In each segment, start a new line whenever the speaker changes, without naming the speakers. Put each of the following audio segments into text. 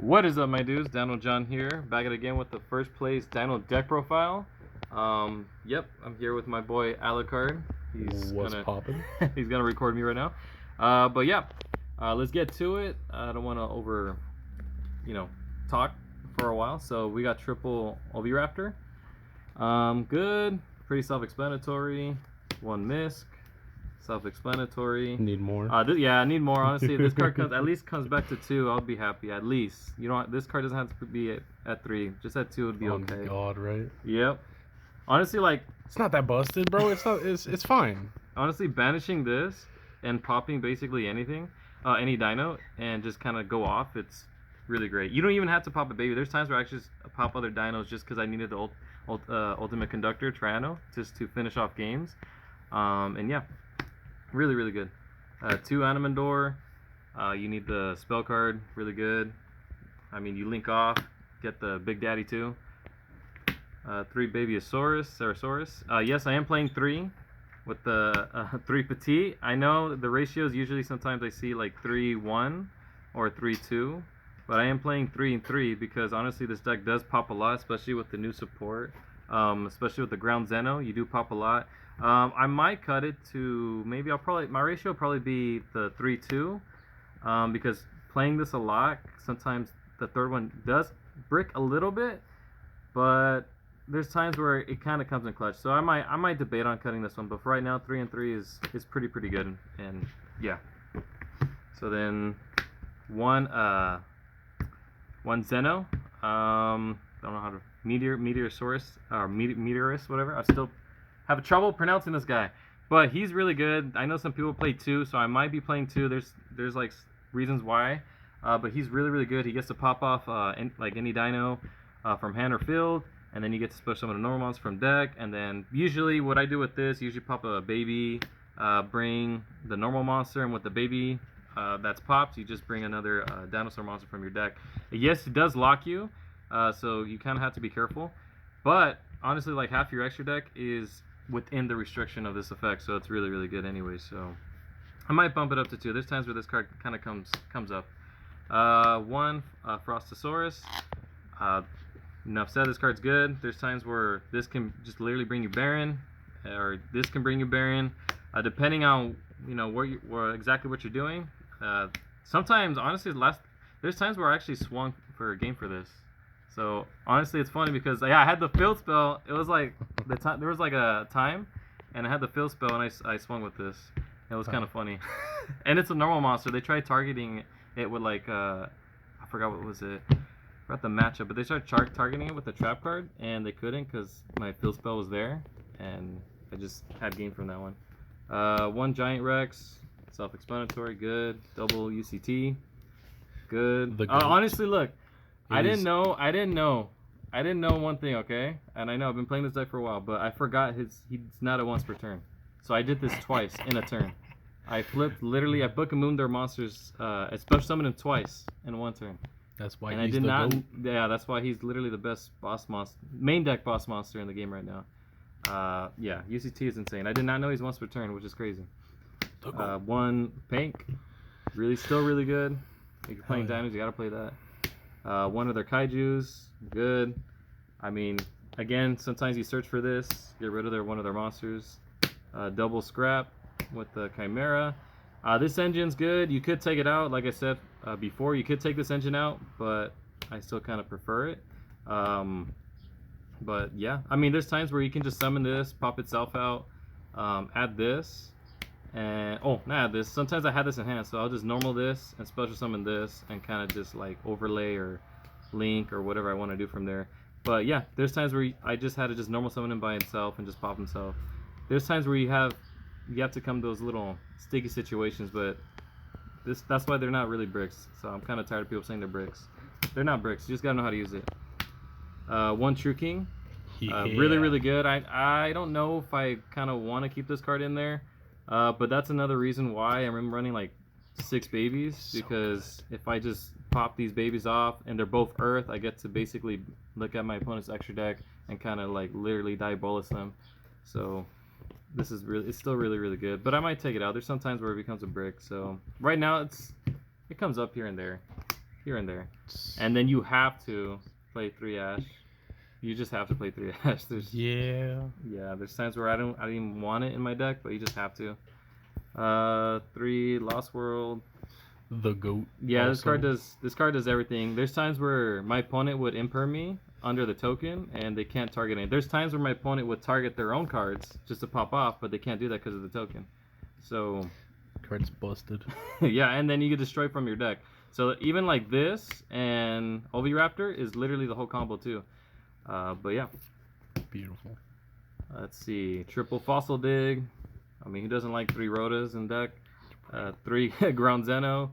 What is up, my dudes? Dino John here, back at again with the first place Dino deck profile. Yep, I'm here with my boy Alucard.
What's poppin'?
He's gonna record me right now. But yeah, let's get to it. I don't want to talk for a while. So we got triple Oviraptor. Good, pretty self-explanatory. One misc, self-explanatory.
Need more.
Yeah, I need more. Honestly, if this card comes back to 2, I'll be happy. At least this card doesn't have to be at 3. Just at 2 would be okay.
Oh God, right?
Yep. Honestly, like
it's not that busted, bro. It's not. It's fine.
Honestly, banishing this and popping basically anything, any dino, and just kind of go off. It's really great. You don't even have to pop a baby. There's times where I actually just pop other dinos just because I needed the ultimate conductor Triano just to finish off games. And yeah. Really, really good. 2 Animandor. You need the spell card. Really good. I mean, you link off. Get the Big Daddy too. 3 Babyosaurus. Yes, I am playing 3 with the 3 Petite. I know the ratios usually sometimes I see like 3-1 or 3-2. But I am playing 3 and 3 because honestly this deck does pop a lot, especially with the new support. Especially with the ground Zeno, you do pop a lot. I might cut it to maybe my ratio will probably be the 3-2 because playing this a lot, sometimes the third one does brick a little bit, but there's times where it kind of comes in clutch. So I might debate on cutting this one, but for right now 3 and 3 is pretty good, and yeah. So then one Zeno. Don't know how to Meteorosaurus or Meteorus, whatever. I still have trouble pronouncing this guy, but he's really good. I know some people play 2, so I might be playing 2. There's like reasons why, but he's really good. He gets to pop off like any dino from hand or field, and then you get to push some of the normal monsters from deck. And then usually what I do with this, usually pop a baby, bring the normal monster, and with the baby that's popped, you just bring another dinosaur monster from your deck. Yes, it does lock you. So you kind of have to be careful, but honestly, like half your extra deck is within the restriction of this effect, so it's really good anyway. So I might bump it up to 2. There's times where this card kind of comes up. 1 Frostosaurus. Enough said. This card's good. There's times where this can just literally bring you Baron, or this can bring you Baron, depending on where exactly what you're doing. Sometimes, honestly, there's times where I actually swung for a game for this. So honestly, it's funny because I had the field spell. It was like there was like a time, and I had the field spell, and I swung with this. It was kind of funny, and it's a normal monster. They tried targeting it with like I forgot what was it. I forgot the matchup, but they started targeting it with the trap card, and they couldn't because my field spell was there, and I just had game from that one. 1 Giant Rex, self-explanatory, good. Double UCT, good. Honestly, look. I didn't know one thing, okay? And I know I've been playing this deck for a while, but I forgot he's not a once per turn. So I did this twice in a turn. I flipped, literally, I book and moon their monsters, I special summoned him twice in 1 turn.
That's why
he's yeah, that's why he's literally the best boss monster, main deck boss monster in the game right now. Yeah, UCT is insane. I did not know he's once per turn, which is crazy. 1 Pink, still really good. If you're playing dinos, you gotta play that. 1 of their kaijus, good. I mean, again, sometimes you search for this, get rid of one of their monsters. Double scrap with the chimera. This engine's good. You could take it out, like I said before. You could take this engine out, but I still kind of prefer it. But yeah, I mean, there's times where you can just summon this, pop itself out, add this. And not add this. Sometimes I had this in hand, so I'll just normal this and special summon this and kind of just like overlay or link or whatever I want to do from there. But yeah, there's times where I just had to just normal summon him by himself and just pop himself. There's times where you have to come to those little sticky situations, but that's why they're not really bricks. So I'm kind of tired of people saying they're bricks. They're not bricks. You just gotta know how to use it. 1 True King, really good. I don't know if I kind of want to keep this card in there. But that's another reason why I'm running like 6 babies, because if I just pop these babies off and they're both earth, I get to basically look at my opponent's extra deck and kind of like literally diabolus them. So this is it's still really good, but I might take it out. There's sometimes where it becomes a brick. So right now it comes up here and there. here and there. And then you have to play 3 Ash. You just have to play 3 Ash.
Yeah.
There's times where I don't even want it in my deck, but you just have to. 3 Lost World.
The GOAT.
Yeah,
also.
this card does everything. There's times where my opponent would imper me under the token, and they can't target it. There's times where my opponent would target their own cards just to pop off, but they can't do that because of the token. So
Card's busted.
yeah, and then you get destroyed from your deck. So even like this and Oviraptor is literally the whole combo too. But yeah.
Beautiful.
Let's see. Triple Fossil Dig. I mean, who doesn't like 3 Rotas in deck? 3 Ground Zeno.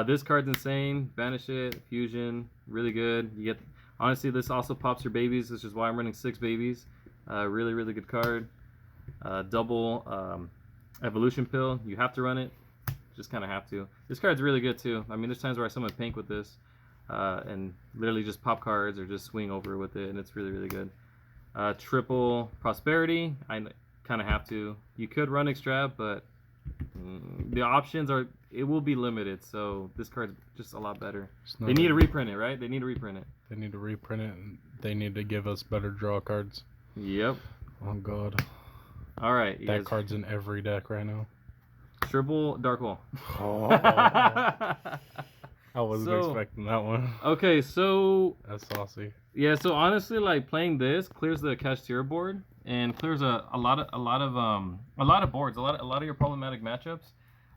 This card's insane. Banish it. Fusion. Really good. You get. Honestly, this also pops your babies, which is why I'm running 6 babies. Really, really good card. Double Evolution Pill. You have to run it. Just kind of have to. This card's really good too. I mean, there's times where I summon Pink with this, and literally just pop cards or just swing over with it, and it's really, really good. Triple Prosperity. I kind of have to. You could run Extrab, but the options are. It will be limited, so this card's just a lot better. They need to reprint it, right? They need to reprint it.
They need to reprint it, and they need to give us better draw cards.
Yep.
Oh god.
All right.
That card's in every deck right now.
Triple Dark Hole.
Oh. I wasn't expecting that one.
Okay, so
That's saucy.
yeah, so honestly, like playing this clears the Kashtira board and clears a lot of boards, a lot of your problematic matchups.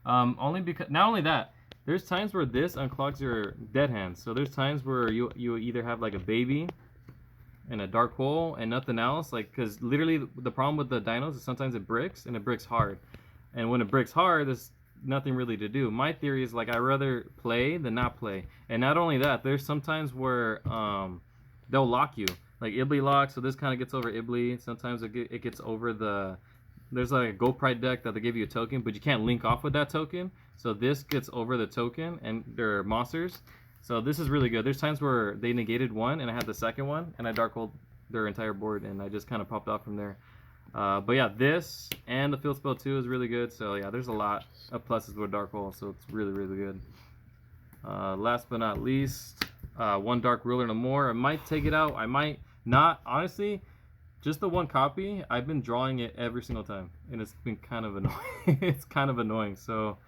Only because not only that, there's times where this unclogs your dead hands. So there's times where you either have like a baby and a dark hole and nothing else, like because literally the problem with the dinos is sometimes it bricks and it bricks hard, and when it bricks hard, there's nothing really to do. My theory is like I'd rather play than not play, and not only that, there's sometimes where they'll lock you, like Ibly lock, so this kind of gets over Ibly. Sometimes it gets over the. There's like a Go Pride deck that they give you a token, but you can't link off with that token. So this gets over the token, and they're monsters. So this is really good. There's times where they negated one, and I had the second one, and I Darkhold their entire board, and I just kind of popped off from there. But yeah, this and the Field Spell 2 is really good. So yeah, there's a lot of pluses with Darkhold, so it's really, really good. Last but not least, 1 Dark Ruler no more. I might take it out. I might not. Honestly, just the 1 copy, I've been drawing it every single time, and it's been kind of annoying. It's kind of annoying. So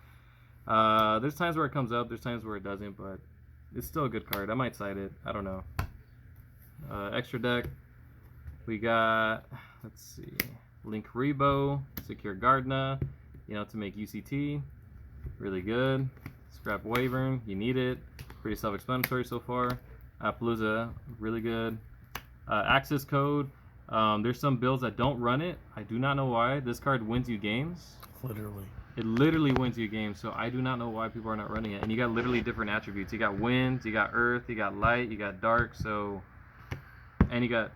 there's times where it comes up, there's times where it doesn't, but it's still a good card. I might side it. I don't know. Extra deck. We got, let's see, Link Rebo, Secure Gardna, to make UCT. Really good. Scrap Wyvern, you need it. Pretty self-explanatory so far. Appaloosa, really good. Access Code. There's some builds that don't run it. I do not know why. This card wins you games.
Literally.
It literally wins you games, so I do not know why people are not running it. And you got literally different attributes. You got wind, you got earth, you got light, you got dark, so... And you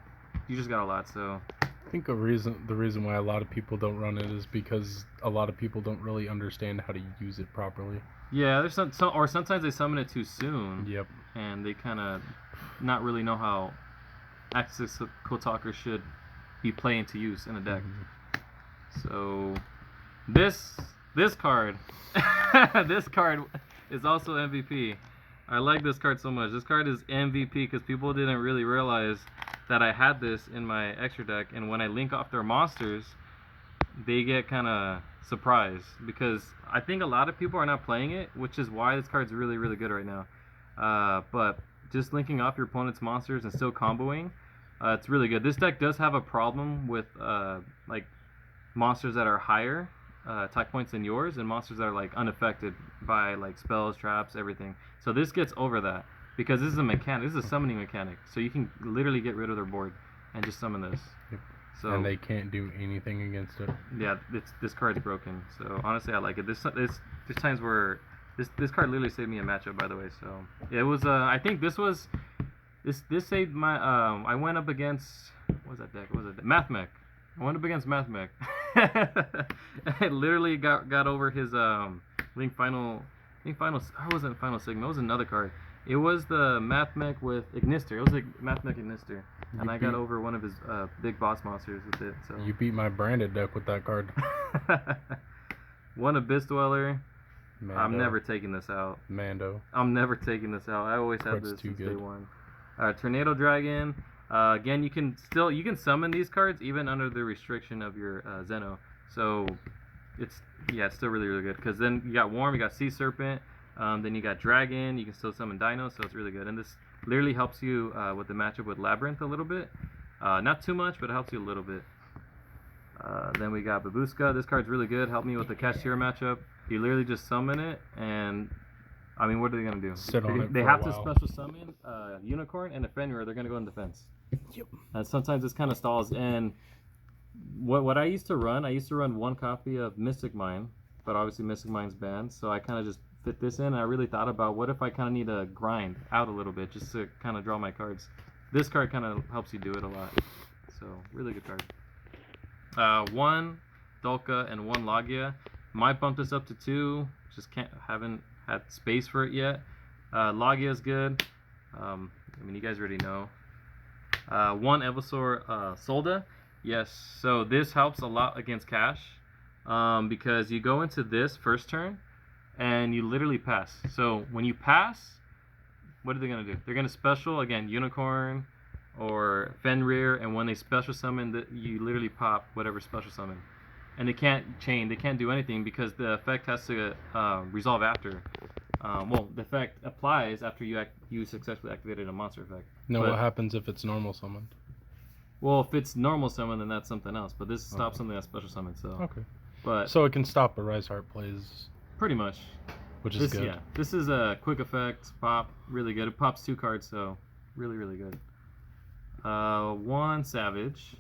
just got a lot, so...
I think the reason why a lot of people don't run it is because a lot of people don't really understand how to use it properly.
Yeah, there's some or sometimes they summon it too soon.
Yep.
And they kind of not really know how Access Kotaker should be played into use in a deck. Mm-hmm. So this card, this card is also MVP. I like this card so much. This card is MVP because people didn't really realize that I had this in my extra deck, and when I link off their monsters, they get kind of surprised because I think a lot of people are not playing it, which is why this card's really, really good right now. But just linking off your opponent's monsters and still comboing, it's really good. This deck does have a problem with like monsters that are higher attack points than yours, and monsters that are like unaffected by like spells, traps, everything. So this gets over that because this is a mechanic. This is a summoning mechanic, so you can literally get rid of their board and just summon this.
Yep.
So
and they can't do anything against it.
Yeah, this card's broken. So honestly, I like it. There's times where this card literally saved me a matchup, by the way. So it was I think this saved my I went up against what was that deck? What was it? Mathmech. I went up against Mathmech. I literally got over his Link Final. I wasn't Final Sigma. It was another card. It was the Mathmech with Ignister. It was like Mathmech Ignister, and I got over one of his big boss monsters with it. So
you beat my branded deck with that card.
One Abyss Dweller.
Mando.
I'm never taking this out.
Mando.
I'm never taking this out. I always had
Card's
this
too
since day
good.
one. Tornado Dragon. Again, you can summon these cards even under the restriction of your Zeno. So it's still really good, because then you got Worm, you got Sea Serpent, then you got Dragon. You can still summon Dino, so it's really good. And this literally helps you with the matchup with Labyrinth a little bit. Not too much, but it helps you a little bit. Then we got Babushka. This card's really good. Help me with the Cashier matchup. You literally just summon it, and I mean, what are they gonna do?
Sit on it
They
for
have
a
to
while.
special summon Unicorn and a Fenrir. They're gonna go in defense.
Yep.
And sometimes this kind of stalls. And what I used to run one copy of Mystic Mine, but obviously Mystic Mine's banned, so I kind of just fit this in. And I really thought about what if I kind of need to grind out a little bit just to kind of draw my cards. This card kind of helps you do it a lot. So really good card. 1 Dolka and 1 Logia. Might bump this up to 2. Just haven't had space for it yet. Logia is good. I mean, you guys already know. 1 Evosaur Solda. Yes, so this helps a lot against Cash, because you go into this first turn and you literally pass. So when you pass, what are they gonna do? They're gonna special again Unicorn or Fenrir, and when they special summon, you literally pop whatever special summon, and they can't chain. They can't do anything because the effect has to resolve after. Well, the effect applies after you successfully activated a monster effect.
No, what happens if it's normal summoned?
Well, if it's normal summon, then that's something else. But this stops something that's special summon. So.
Okay.
But
so it can stop a Rise Heart plays.
Pretty much.
Which is good.
Yeah. This is a quick effect pop. Really good. It pops 2 cards, so really good. 1 Savage.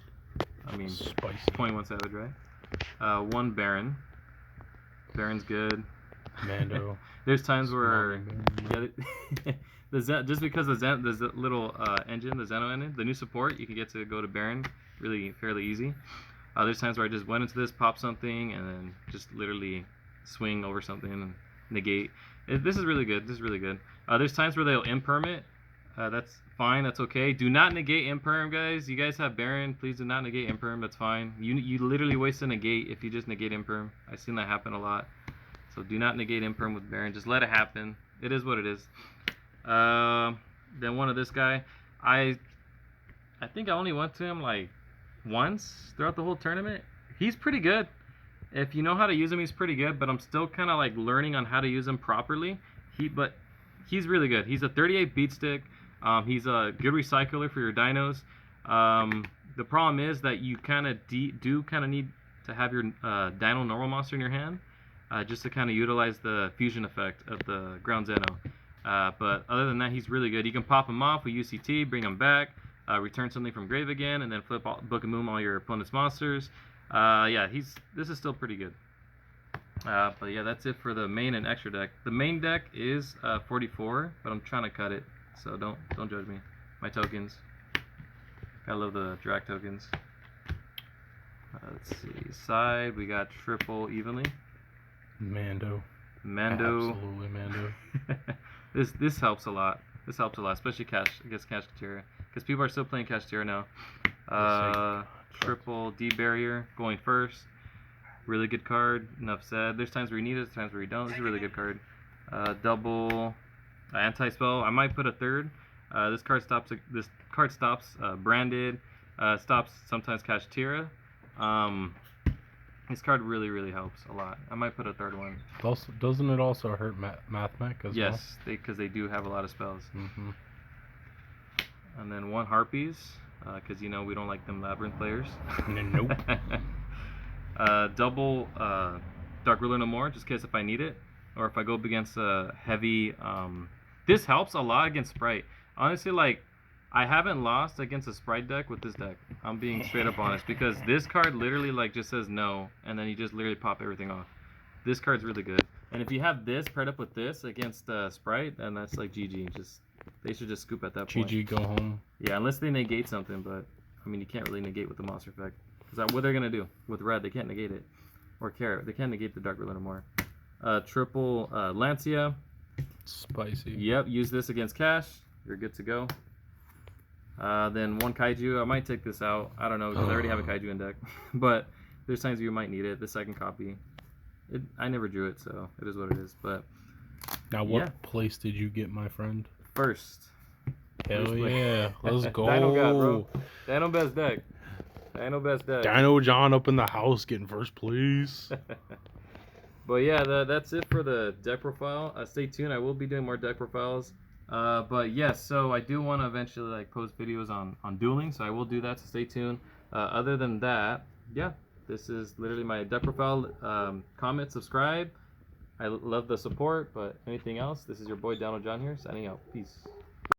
I mean,
Spicy.
21 Savage, right? 1 Baron. Baron's good.
Mando.
There's times where just because there's a little engine, the Zeno engine, the new support, you can get to go to Baron really fairly easy. There's times where I just went into this, pop something, and then just literally swing over something and negate. This is really good. There's times where they'll imperm it. That's fine. That's okay. Do not negate imperm, guys. You guys have Baron. Please do not negate imperm. That's fine. You literally waste a negate if you just negate imperm. I've seen that happen a lot. So do not negate imperm with Baron. Just let it happen. It is what it is. Then one of this guy. I think I only went to him like once throughout the whole tournament. He's pretty good. If you know how to use him, he's pretty good. But I'm still kind of like learning on how to use him properly. But he's really good. He's a 38 beat stick. He's a good recycler for your dinos. The problem is that you kind of do need to have your Dino normal monster in your hand, just to kind of utilize the fusion effect of the ground Zeno. But other than that, he's really good. You can pop him off with UCT, bring him back, return something from grave again, and then flip Book and Moon all your opponent's monsters. This is still pretty good. But yeah, that's it for the main and extra deck. The main deck is 44, but I'm trying to cut it, so don't judge me. My tokens. I love the drag tokens. Let's see. Side, we got triple evenly.
Mando.
Absolutely
Mando.
This helps a lot. Especially against Cashtira, because people are still playing Cashtira now. Triple D barrier going first. Really good card. Enough said. There's times where you need it. There's times where you don't. This is a really good card. Double anti-spell. I might put a third. This card stops branded. Stops sometimes Cashtira. This card really helps a lot. I might put a third one.
Also, doesn't it also hurt Mathmech as well?
Yes, because they do have a lot of spells.
Mm-hmm.
And then 1 Harpies, because we don't like them Labyrinth players.
Nope.
Double Dark Ruler No More, just in case if I need it, or if I go up against a heavy. This helps a lot against Sprite. Honestly, like, I haven't lost against a Sprite deck with this deck. I'm being straight up honest, because this card literally like just says no, and then you just literally pop everything off. This card's really good. And if you have this paired up with this against Sprite, then that's like GG. They should just scoop at that point.
GG, go home.
Yeah, unless they negate something, but I mean you can't really negate with the monster effect. Because what they're gonna do with red, they can't negate it. Or Carrot, they can't negate the Dark Ruler no more. Triple Lancia.
Spicy.
Yep, use this against Cash. You're good to go. Then 1 Kaiju. I might take this out. I don't know, because I already have a Kaiju in deck. But there's times you might need it. The second copy. I never drew it, so it is what it is. But
Now, what
yeah.
place did you get, my friend?
First.
Hell
First place.
yeah. Let's go.
Dino got, bro. Dino best deck. Dino best deck.
Dino John up in the house getting first place.
But yeah, that's it for the deck profile. Stay tuned. I will be doing more deck profiles. But yes, so I do want to eventually like post videos on dueling, so I will do that. So stay tuned. Other than that, yeah, this is literally my deck profile. Comment, subscribe. I love the support. But anything else? This is your boy Donald John here, signing out. Peace.